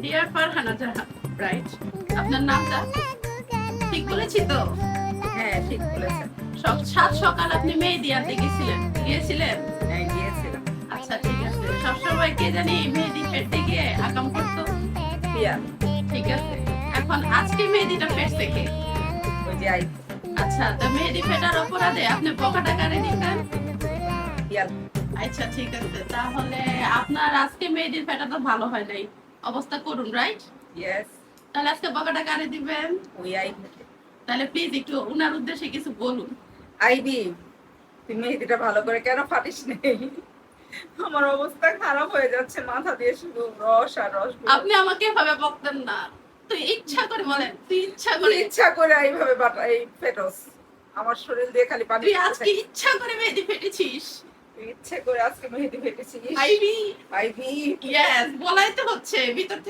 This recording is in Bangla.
ডিয়ার ফারহানা জাহান, রাইট? আপনার নামটা ঠিক বলেছি তো? হ্যাঁ, ঠিক বলেছেন। সাত সকাল আপনি মেহেদি আনতে গিয়েছিলেন? হ্যাঁ, গিয়েছিলাম। আচ্ছা, ঠিক আছে। সবসময় কে জানি মেহেদি ফেটতে গিয়ে আকাম করতো। পিয়াল, ঠিক আছে, এখন আজকে মেহেদিটা ফেটছে কে? ওই যে আই আচ্ছা, তো মেহেদি ফেটার অপরাধে আপনি বকাটা কারে দিতেন? পিয়াল। আচ্ছা, ঠিক আছে, তাহলে আপনার আজকে মেহেদির ফেটা তো ভালো হয় নাই, অবস্থা করুন, রাইট? ইয়েস, তাহলে আজকে বকাটা কারে দিবেন? ওই আই। তাহলে প্লিজ একটু উনার উদ্দেশ্যে কিছু বলুন। আইডি, তুই মেহেদিটা ভালো করে কেন ফাটিস নেই? আমার অবস্থা খারাপ হয়ে যাচ্ছে, মাথা দিয়ে শুধু রস আর রস। আপনি আমাকে এভাবে বকতেন না। তুই ইচ্ছা করে বলেন, তুই ইচ্ছা তুই করে, ইচ্ছা করে এইভাবে বাটা এই ফেটস, আমার শরীর দিয়ে খালি পানি তুই পড়তে আজকে থাকে। ইচ্ছা করে মেহেদি ফেটেছিস। তুই ইচ্ছে করে আজকে মেহেদি ফেটেছিস। আইবি, আইবি। ইয়েস, বলাই তো হচ্ছে ভিতর থেকে।